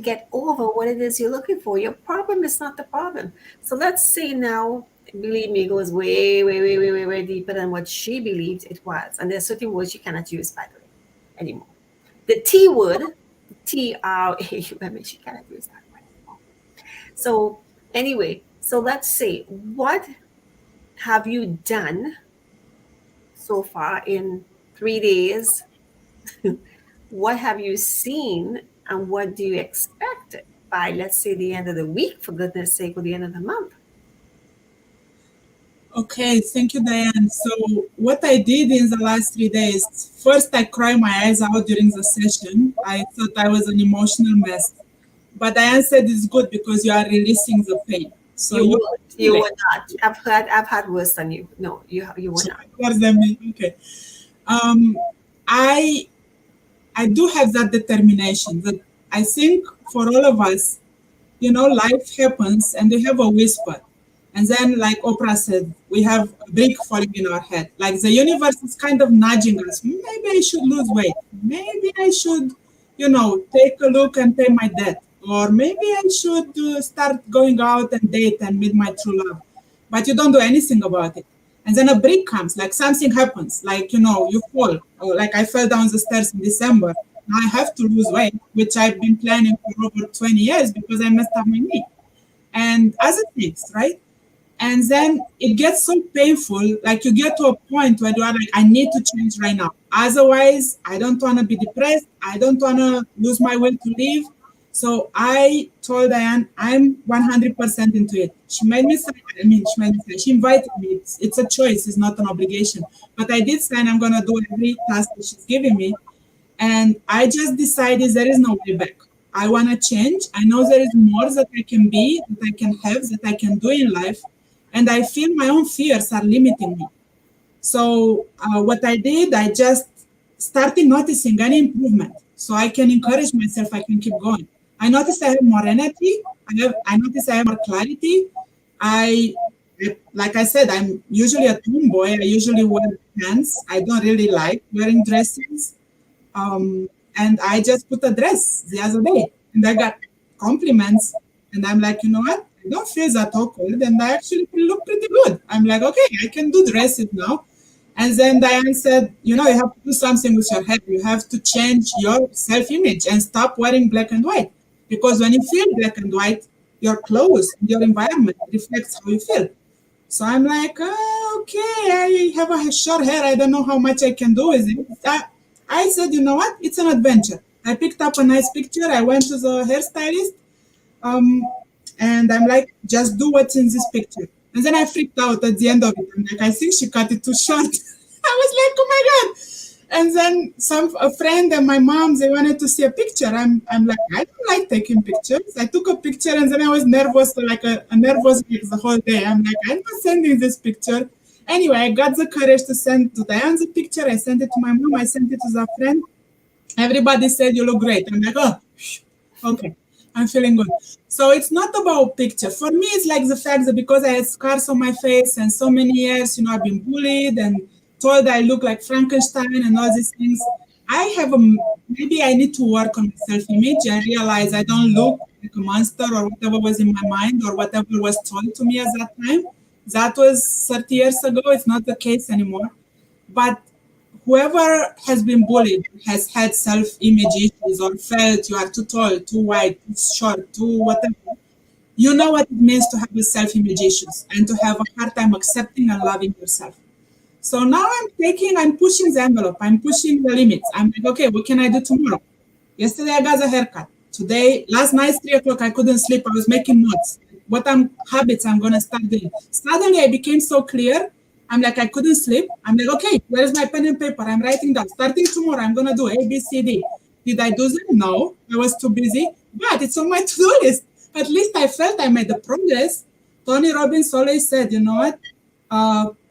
get over what it is you're looking for. Your problem is not the problem. So let's say now, believe me, it goes way, way, way, way, way, way deeper than what she believed it was. And there's certain words you cannot use, by the way, anymore. The T word, TRAUM, she cannot use that word anymore. So anyway, so let's say, what have you done so far in 3 days? What have you seen, and what do you expect by, let's say, the end of the week, for goodness sake, or the end of the month? Okay, thank you, Dianne. So what I did in the last 3 days, first I cried my eyes out during the session. I thought I was an emotional mess. But Dianne said it's good because you are releasing the pain. So you were not. I've had worse than you. No, you were not. Worse than me. Okay. I do have that determination. That I think for all of us, life happens and we have a whisper. And then, like Oprah said, we have a brick falling in our head. Like the universe is kind of nudging us. Maybe I should lose weight. Maybe I should, take a look and pay my debt. Or maybe I should start going out and date and meet my true love. But you don't do anything about it. And then a brick comes, like something happens, like, you fall. Or like I fell down the stairs in December. Now I have to lose weight, which I've been planning for over 20 years because I messed up my knee. And other things, right? And then it gets so painful, like you get to a point where you are like, I need to change right now. Otherwise, I don't want to be depressed. I don't want to lose my will to live. So I told Dianne, I'm 100% into it. She made me sign. She invited me. It's a choice. It's not an obligation. But I did sign. I'm going to do every task that she's giving me. And I just decided there is no way back. I want to change. I know there is more that I can be, that I can have, that I can do in life. And I feel my own fears are limiting me. So what I did, I just started noticing any improvement. So I can encourage myself, I can keep going. I noticed I have more energy. I noticed I have more clarity. I, like I said, I'm usually a tomboy. I usually wear pants. I don't really like wearing dresses. And I just put a dress the other day and I got compliments. And I'm like, you know what? I don't feel that awkward. And I actually look pretty good. I'm like, okay, I can do dresses now. And then Dianne said, you know, you have to do something with your head. You have to change your self image and stop wearing black and white. Because when you feel black and white, your clothes, your environment reflects how you feel. So I'm like, oh, okay, I have a short hair. I don't know how much I can do with it. I said, you know what? It's an adventure. I picked up a nice picture. I went to the hairstylist. And I'm like, just do what's in this picture. And then I freaked out at the end of it. I'm like, I think she cut it too short. I was like, oh my God. And then a friend and my mom, they wanted to see a picture. I'm like, I don't like taking pictures. I took a picture and then I was nervous, like a nervous week the whole day. I'm like, I'm not sending this picture. Anyway, I got the courage to send to Dianne the picture. I sent it to my mom. I sent it to the friend. Everybody said, you look great. I'm like, oh, okay. I'm feeling good. So it's not about picture. For me, it's like the fact that because I had scars on my face and so many years, you know, I've been bullied and told I look like Frankenstein and all these things. I have maybe I need to work on my self-image and realize I don't look like a monster or whatever was in my mind or whatever was told to me at that time. That was 30 years ago. It's not the case anymore. But whoever has been bullied has had self-image issues or felt you are too tall, too wide, too short, too whatever. You know what it means to have the self-image issues and to have a hard time accepting and loving yourself. So now I'm pushing the envelope. I'm pushing the limits. I'm like, okay, what can I do tomorrow? Yesterday I got a haircut. Last night, 3 o'clock, I couldn't sleep. I was making notes. Habits I'm going to start doing. Suddenly I became so clear. I'm like, I couldn't sleep. I'm like, okay, where's my pen and paper? I'm writing down. Starting tomorrow, I'm going to do A, B, C, D. Did I do them? No, I was too busy. But it's on my to-do list. At least I felt I made the progress. Tony Robbins always said, you know what?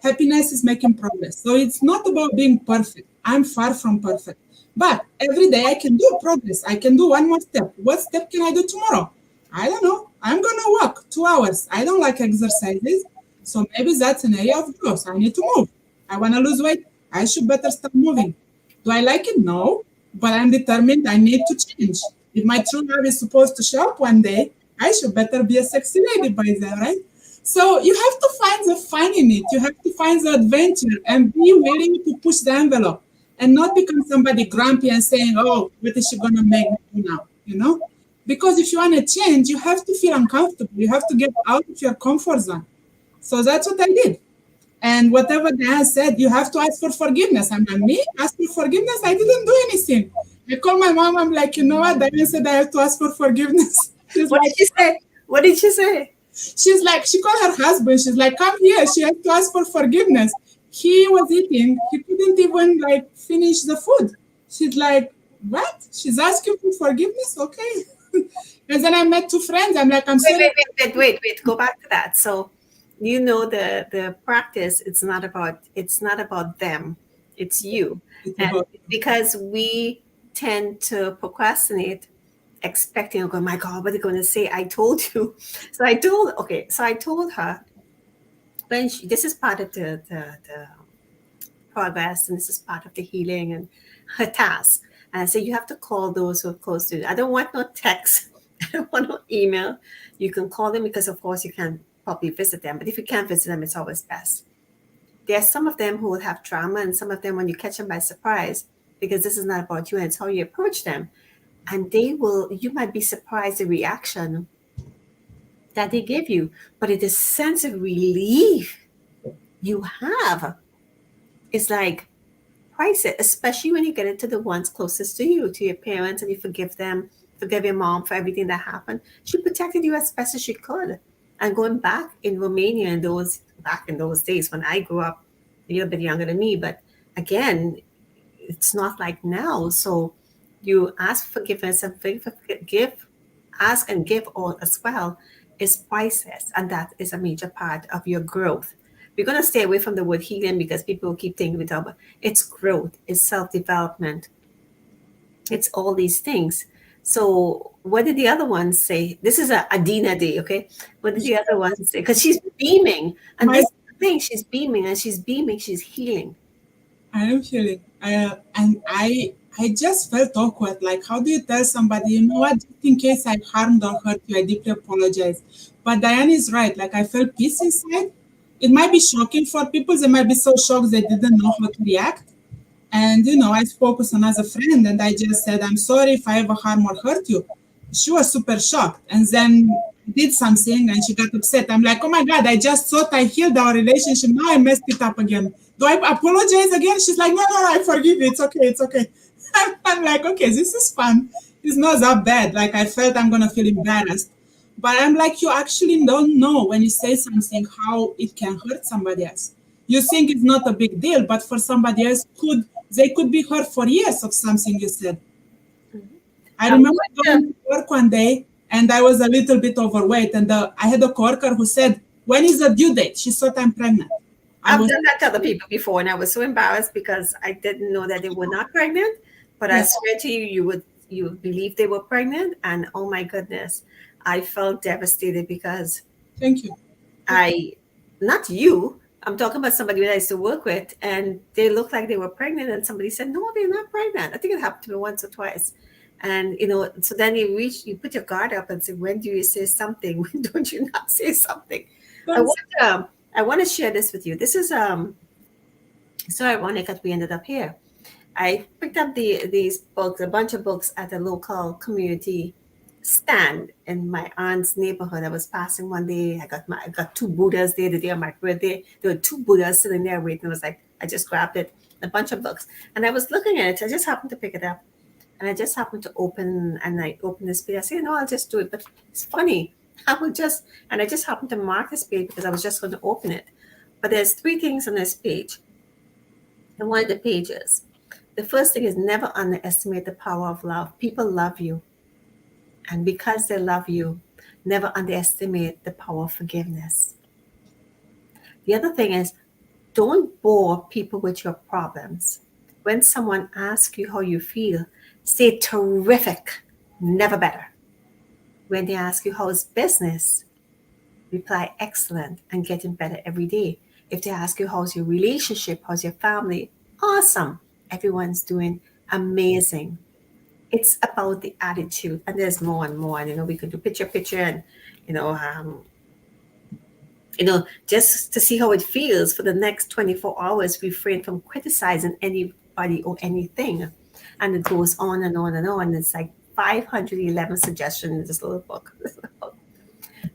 Happiness is making progress. So it's not about being perfect. I'm far from perfect. But every day I can do progress. I can do one more step. What step can I do tomorrow? I don't know. I'm going to walk 2 hours. I don't like exercises. So maybe that's an area of growth. I need to move. I want to lose weight. I should better start moving. Do I like it? No. But I'm determined I need to change. If my true love is supposed to show up one day, I should better be a sexy lady by then, right? So you have to find the fun in it. You have to find the adventure and be willing to push the envelope and not become somebody grumpy and saying, oh, what is she going to make me do now? You know? Because if you want to change, you have to feel uncomfortable. You have to get out of your comfort zone. So that's what I did. And whatever Dianne said, you have to ask for forgiveness. I'm like, me? Ask for forgiveness? I didn't do anything. I called my mom. I'm like, you know what? Dianne said I have to ask for forgiveness. What did she say? What did she say? She's like, she called her husband. She's like, come here. She has to ask for forgiveness. He was eating. He couldn't even like finish the food. She's like, what? She's asking for forgiveness? Okay. And then I met 2 friends. I'm like, I'm sorry. Wait. Go back to that. So, you know, the practice. It's not about them. It's you. And because we tend to procrastinate, expecting, oh my God, what are they going to say? I told you. So I told her, when this is part of the progress, and this is part of the healing and her task. And I said, you have to call those who are close to you. I don't want no text. I don't want no email. You can call them because, of course, you can probably visit them. But if you can't visit them, it's always best. There are some of them who will have trauma, and some of them when you catch them by surprise, because this is not about you and it's how you approach them. And you might be surprised the reaction that they give you, but it's a sense of relief you have. It's like priceless, especially when you get into the ones closest to you, to your parents, and you forgive them forgive your mom for everything that happened. She protected you as best as she could. And going back in Romania back in those days when I grew up, a little bit younger than me, but again, it's not like now. So you ask forgiveness and give, ask and give all as well is priceless, and that is a major part of your growth. We're going to stay away from the word healing because people keep thinking about it's growth, it's self-development, it's all these things. So what did the other ones say? This is a Adina day, okay? What did the other ones say? Because she's beaming, and this is the thing, she's beaming, and she's beaming, she's healing. I am feeling, and I just felt awkward. Like, how do you tell somebody, you know what, just in case I harmed or hurt you, I deeply apologize. But Diane is right. Like, I felt peace inside. It might be shocking for people. They might be so shocked they didn't know how to react. And, you know, I spoke with another friend and I just said, I'm sorry if I ever harm or hurt you. She was super shocked and then did something and she got upset. I'm like, oh my God, I just thought I healed our relationship. Now I messed it up again. Do I apologize again? She's like, no, I forgive you. It's okay. It's okay. I'm like, okay, this is fun. It's not that bad. Like, I felt I'm going to feel embarrassed. But I'm like, you actually don't know when you say something how it can hurt somebody else. You think it's not a big deal, but for somebody else, they could be hurt for years of something you said. I remember going to work one day and I was a little bit overweight and I had a coworker who said, when is the due date? She thought I'm pregnant. I've done that to other people before and I was so embarrassed because I didn't know that they were not pregnant, but I swear to you, you would believe they were pregnant, and oh my goodness, I felt devastated because thank you. Not you, I'm talking about somebody that I used to work with, and they looked like they were pregnant, and somebody said, no, they're not pregnant. I think it happened to me once or twice. And, you know, so then you put your guard up and say, when do you say something? When don't you not say something? I want to share this with you. This is so ironic that we ended up here. I picked up these books, a bunch of books at a local community stand in my aunt's neighborhood. I was passing one day. I got two Buddhas there the day of my birthday. There were two Buddhas sitting there waiting. I was like, I just grabbed it, a bunch of books, and I was looking at it. I just happened to pick it up, and I just happened to open this page. I said, no, I'll just do it. But it's funny. I just happened to mark this page because I was just going to open it. But there's 3 things on this page. And one of the pages, the first thing is never underestimate the power of love. People love you. And because they love you, never underestimate the power of forgiveness. The other thing is, don't bore people with your problems. When someone asks you how you feel, say terrific, never better. When they ask you how's business, reply excellent and getting better every day. If they ask you how's your relationship, how's your family, awesome. Everyone's doing amazing. It's about the attitude, and there's more and more. And, you know, we could do picture, and, just to see how it feels for the next 24 hours, refrain from criticizing anybody or anything. And it goes on and on and on. It's like 511 suggestions in this little book.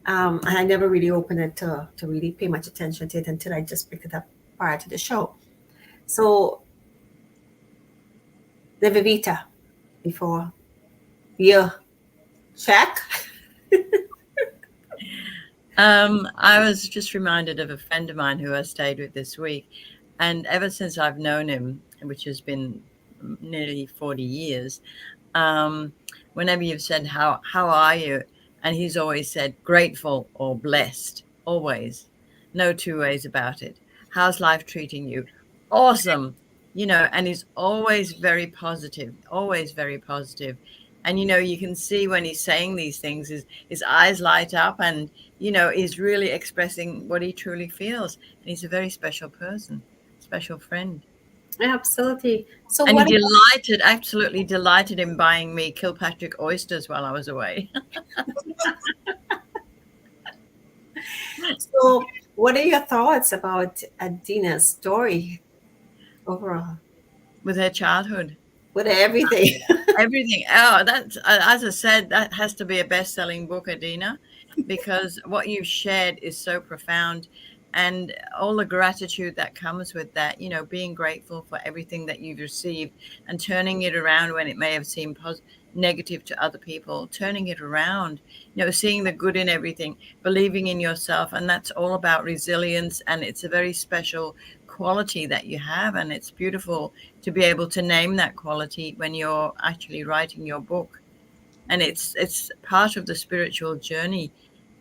And I never really opened it to really pay much attention to it until I just picked it up prior to the show. So, Nivedita, before you check. I was just reminded of a friend of mine who I stayed with this week. And ever since I've known him, which has been nearly 40 years, whenever you've said, how are you? And he's always said grateful or blessed, always. No 2 ways about it. How's life treating you? Awesome. You know, and he's always very positive, always very positive. And, you know, you can see when he's saying these things, his eyes light up and, you know, he's really expressing what he truly feels. And he's a very special person, special friend. Absolutely. So and absolutely delighted in buying me Kilpatrick oysters while I was away. So what are your thoughts about Adina's story overall? With her childhood. With everything. Everything. Oh, that's, as I said, that has to be a best-selling book, Adina, because what you've shared is so profound. and all the gratitude that comes with that, being grateful for everything that you've received and turning it around when it may have seemed negative to other people, turning it around, seeing the good in everything, believing in yourself. And that's all about resilience. And it's a very special quality that you have. And it's beautiful to be able to name that quality when you're actually writing your book. And it's part of the spiritual journey,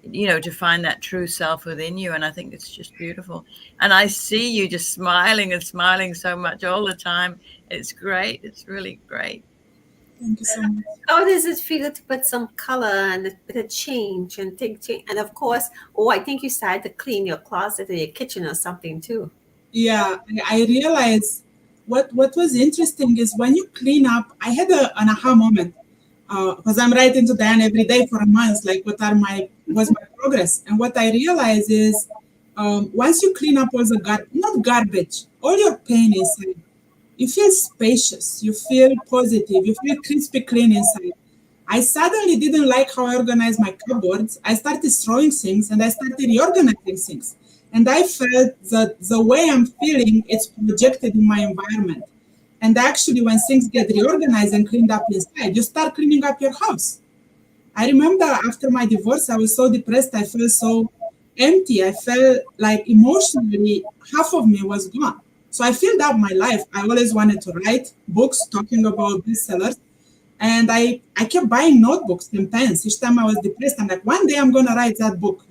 to find that true self within you. And I think it's just beautiful. And I see you just smiling and smiling so much all the time. It's great. It's really great. Thank you so much. How does it feel to put some color and a bit of change and take change? And of course, I think you started to clean your closet or your kitchen or something too. Yeah, I realized what was interesting is when you clean up, I had an aha moment because I'm writing to Dianne every day for a month, like what's my progress. And what I realize is once you clean up all the not garbage, all your pain inside, you feel spacious, you feel positive, you feel crispy clean inside. I suddenly didn't like how I organized my cupboards. I started throwing things and I started reorganizing things. And I felt that the way I'm feeling, it's projected in my environment. And actually, when things get reorganized and cleaned up inside, you start cleaning up your house. I remember after my divorce, I was so depressed. I felt so empty. I felt like emotionally, half of me was gone. So I filled up my life. I always wanted to write books talking about bestsellers. And I kept buying notebooks and pens. Each time I was depressed, I'm like, one day I'm going to write that book,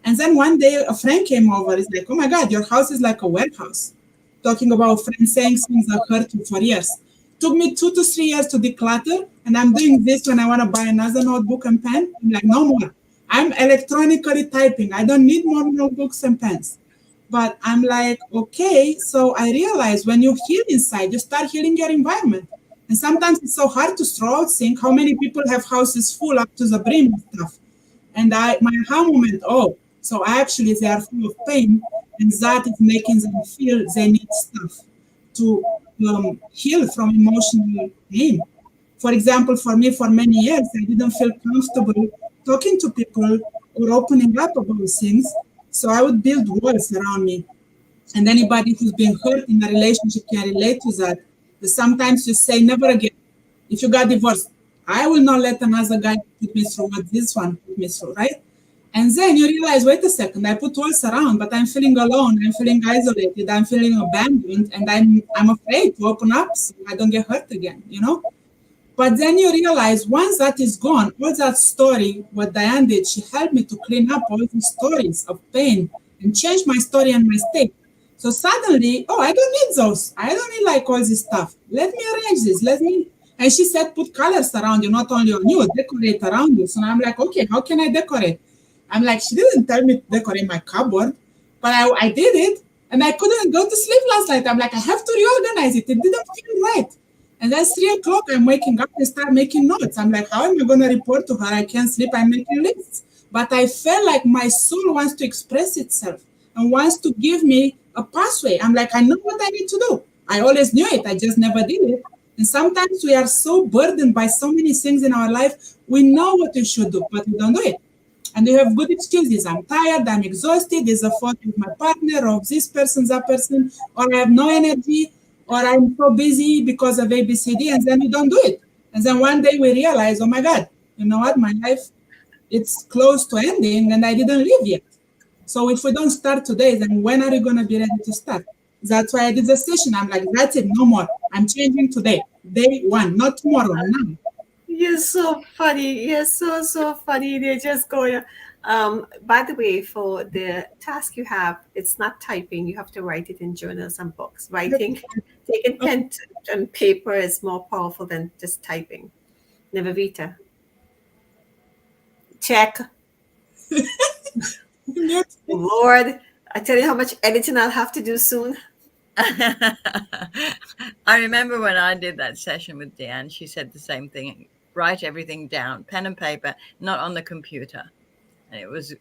And then one day a friend came over. It's like, oh my God, your house is like a warehouse. Talking about friends saying things that hurt you for years. Took me 2 to 3 years to declutter. And I'm doing this when I want to buy another notebook and pen. I'm like, no more. I'm electronically typing. I don't need more notebooks and pens. But I'm like, okay. So I realized when you heal inside, you start healing your environment. And sometimes it's so hard to throw out things. How many people have houses full up to the brim of stuff? And my aha moment, so actually they are full of pain, and that is making them feel they need stuff to heal from emotional pain. For example, for me, for many years, I didn't feel comfortable talking to people or opening up about things. So I would build walls around me. And anybody who's been hurt in a relationship can relate to that. But sometimes you say, never again. If you got divorced, I will not let another guy put me through what this one put me through, right? And then you realize, wait a second, I put walls around, but I'm feeling alone, I'm feeling isolated, I'm feeling abandoned, and I'm afraid to open up so I don't get hurt again, But then you realize once that is gone, all that story, what Dianne did, she helped me to clean up all these stories of pain and change my story and my state. So suddenly, I don't need those. I don't need like all this stuff. Let me arrange this. And she said, put colors around you, not only on you, decorate around you. So I'm like, okay, how can I decorate? I'm like, she didn't tell me to decorate my cupboard, but I did it. And I couldn't go to sleep last night. I'm like, I have to reorganize it. It didn't feel right. And then 3 o'clock, I'm waking up and start making notes. I'm like, how am I going to report to her? I can't sleep. I'm making lists. But I felt like my soul wants to express itself and wants to give me a pathway. I'm like, I know what I need to do. I always knew it. I just never did it. And sometimes we are so burdened by so many things in our life. We know what we should do, but we don't do it. And we have good excuses. I'm tired. I'm exhausted. There's a fault with my partner or this person, that person, or I have no energy, or I'm so busy because of ABCD, and then we don't do it. And then one day we realize, oh my God, you know what? My life, it's close to ending and I didn't live yet. So if we don't start today, then when are we going to be ready to start? That's why I did the session. I'm like, that's it, no more. I'm changing today, day one, not tomorrow, now. You're so funny. You're so funny. They're just going. By the way, for the task you have, it's not typing. You have to write it in journals and books. Writing, taking pen and paper is more powerful than just typing. Nivedita. Check. Lord, I tell you how much editing I'll have to do soon. I remember when I did that session with Dianne, she said the same thing. Write everything down, pen and paper, not on the computer.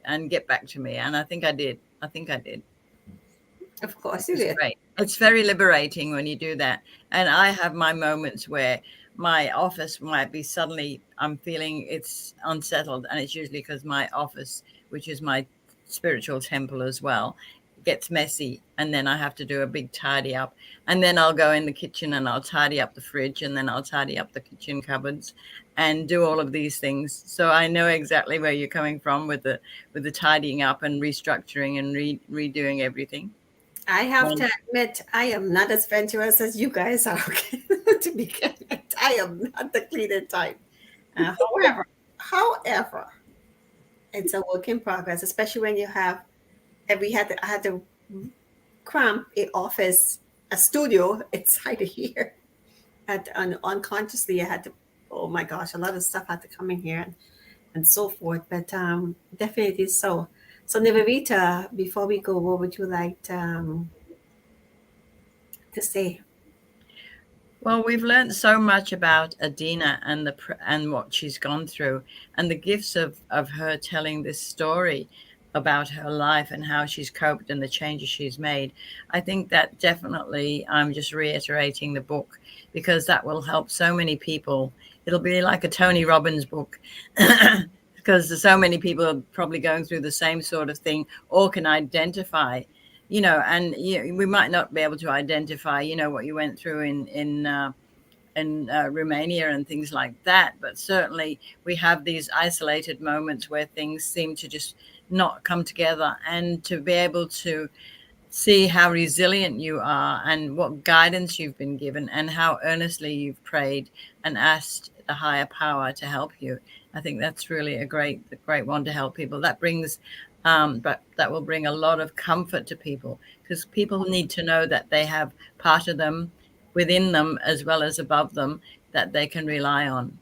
And get back to me. And I think I did. Of course you did. Great. It's very liberating when you do that. And I have my moments where my office might be suddenly, I'm feeling it's unsettled. And it's usually because my office, which is my spiritual temple as well. It gets messy, and then I have to do a big tidy up, and then I'll go in the kitchen and I'll tidy up the fridge, and then I'll tidy up the kitchen cupboards and do all of these things. So I know exactly where you're coming from with the tidying up and restructuring and redoing everything. I have And to admit, I am not as venturous as you guys are. Okay? To begin with, I am not the cleaner type. However, it's a work in progress, especially when you have. And I had to cramp a office, a studio inside of here. And unconsciously, I had to. Oh my gosh, a lot of stuff had to come in here and so forth. But definitely so. So Nivedita, before we go, what would you like to say? well, we've learned so much about Adina and what she's gone through, and the gifts of her telling this story about her life and how she's coped and the changes she's made. I think that definitely, I'm just reiterating the book because that will help so many people. It'll be like a Tony Robbins book. Because there's so many people are probably going through the same sort of thing or can identify, and we might not be able to identify, what you went through in Romania and things like that. But certainly we have these isolated moments where things seem to just not come together, and to be able to see how resilient you are and what guidance you've been given and how earnestly you've prayed and asked the higher power to help you. I think that's really a great one to help people. That brings, but that will bring a lot of comfort to people, because people need to know that they have part of them within them as well as above them that they can rely on.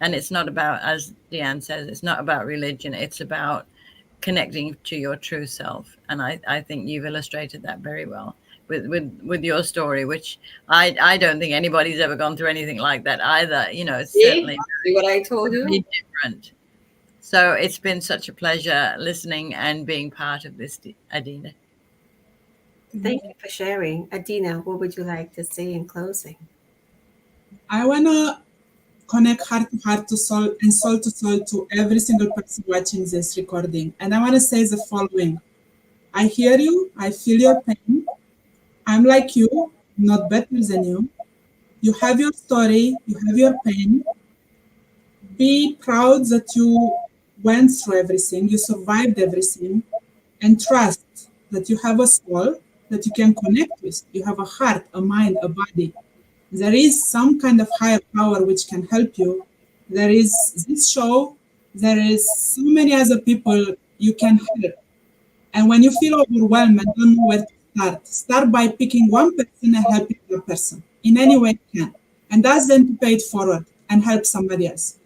And it's not about, as Dianne says, it's not about religion. It's about connecting to your true self. And I think you've illustrated that very well with your story, which I don't think anybody's ever gone through anything like that either. It's certainly See what I told you? very different. So it's been such a pleasure listening and being part of this, Adina. Thank you for sharing. Adina, what would you like to say in closing? I want to connect heart to heart to soul and soul to every single person watching this recording. And I want to say the following. I hear you. I feel your pain. I'm like you, not better than you. You have your story. You have your pain. Be proud that you went through everything. You survived everything. And trust that you have a soul that you can connect with. You have a heart, a mind, a body. There is some kind of higher power which can help you. There is this show. There is so many other people you can help. And when you feel overwhelmed and don't know where to start by picking one person and helping that person in any way you can. And that's then to pay it forward and help somebody else.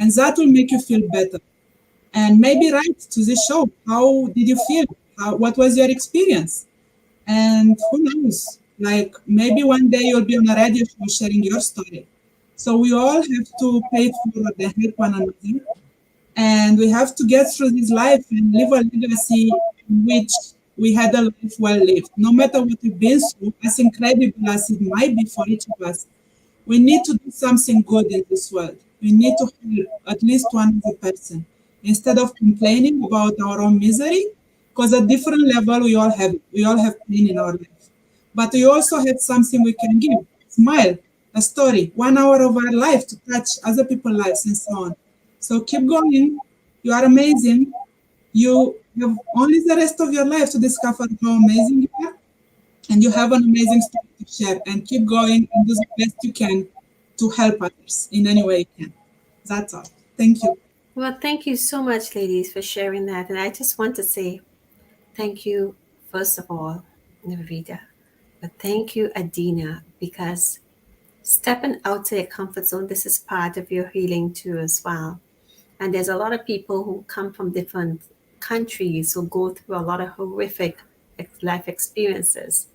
And that will make you feel better. And maybe write to this show. How did you feel? What was your experience? And who knows? Like maybe one day you'll be on a radio show sharing your story. So we all have to pay it forward and help one another. And we have to get through this life and live a legacy in which we had a life well lived. No matter what we've been through, as incredible as it might be for each of us, we need to do something good in this world. We need to help at least one other person instead of complaining about our own misery, because at different level we all have pain in our life. But we also have something we can give. Smile, a story, 1 hour of our life to touch other people's lives and so on. So keep going. You are amazing. You have only the rest of your life to discover how amazing you are. And you have an amazing story to share. And keep going and do the best you can to help others in any way you can. That's all. Thank you. Well, thank you so much, ladies, for sharing that. And I just want to say thank you, first of all, Nivedita. But thank you, Adina, because stepping out to your comfort zone, this is part of your healing too as well. And there's a lot of people who come from different countries who go through a lot of horrific life experiences.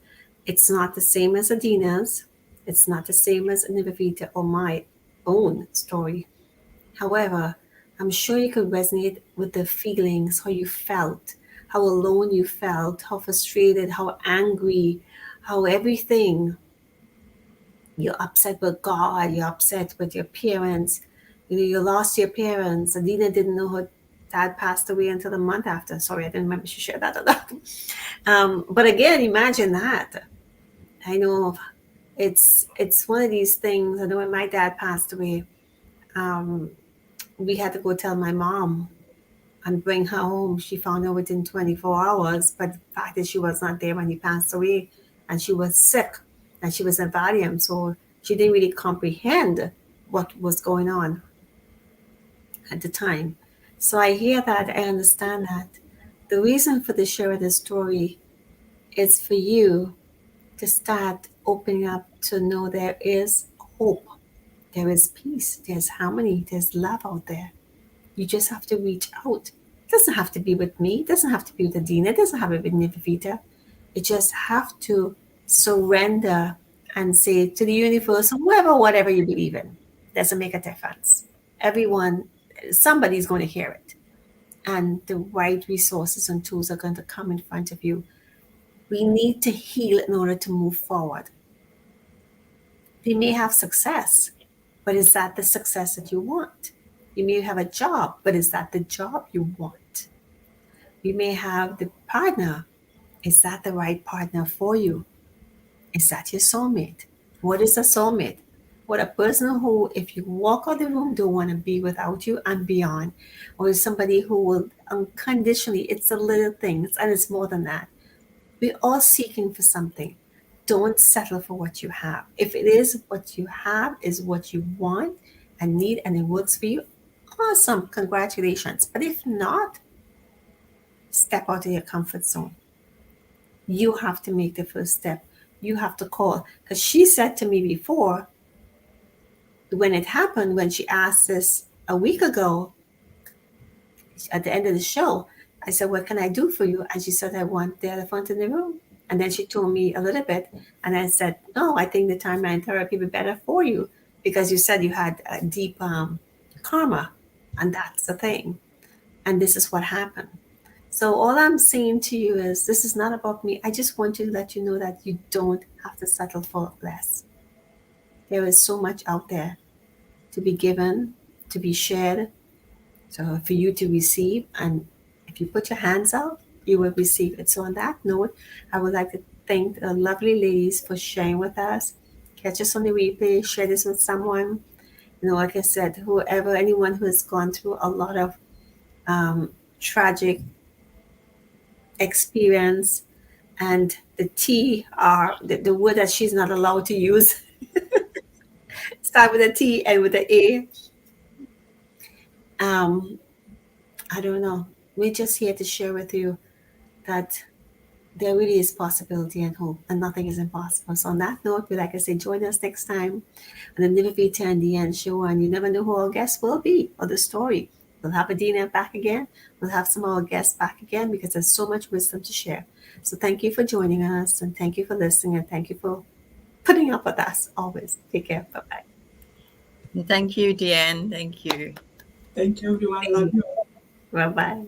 It's not the same as Adina's. It's not the same as Nivedita or my own story. However, I'm sure you could resonate with the feelings, how you felt, how alone you felt, how frustrated, how angry, how everything. You're upset with God, you're upset with your parents. You lost your parents. Adina didn't know Dad passed away until a month after. Sorry, I didn't remember she shared that or not. But again, imagine that. I know it's one of these things. I know when my dad passed away, we had to go tell my mom and bring her home. She found out within 24 hours, but the fact that she was not there when he passed away, and she was sick, and she was in Valium, so she didn't really comprehend what was going on at the time. So I hear that, I understand that. The reason for the share of the story is for you to start opening up to know there is hope, there is peace, there's harmony, there's love out there. You just have to reach out. It doesn't have to be with me. It doesn't have to be with Adina. It doesn't have to be with Nivedita. You just have to surrender and say to the universe, whoever, whatever you believe in, doesn't make a difference. Everyone, somebody's going to hear it. And the right resources and tools are going to come in front of you. We need to heal in order to move forward. We may have success, but is that the success that you want? You may have a job, but is that the job you want? You may have the partner. Is that the right partner for you? Is that your soulmate? What is a soulmate? What a person who, if you walk out the room, don't want to be without you and beyond. Or is somebody who will unconditionally, it's the little things, and it's more than that. We're all seeking for something. Don't settle for what you have. If it is what you have, is what you want and need, and it works for you, awesome, congratulations. But if not, step out of your comfort zone. You have to make the first step. You have to call. Because she said to me before, when it happened, when she asked this a week ago, at the end of the show, I said, what can I do for you? And she said, I want the elephant in the room. And then she told me a little bit. And I said, no, I think the timeline therapy would be better for you because you said you had a deep karma. And that's the thing. And this is what happened. So all I'm saying to you is, this is not about me. I just want to let you know that you don't have to settle for less. There is so much out there to be given, to be shared, so for you to receive. And if you put your hands out, you will receive it. So on that note, I would like to thank the lovely ladies for sharing with us. Catch us on the replay, share this with someone. Like I said, whoever, anyone who has gone through a lot of tragic experience, and the T are the word that she's not allowed to use. Start with a T and with the A. I don't know. We're just here to share with you that there really is possibility and hope, and nothing is impossible. So on that note, we'd like to say, join us next time on the Nivedita and Dianne show, and you never know who our guests will be or the story. We'll have Adina back again. We'll have some of our guests back again because there's so much wisdom to share. So thank you for joining us, and thank you for listening, and thank you for putting up with us always. Take care. Bye-bye. Thank you, Dianne. Thank you. Thank you, everyone. Love you. Bye-bye.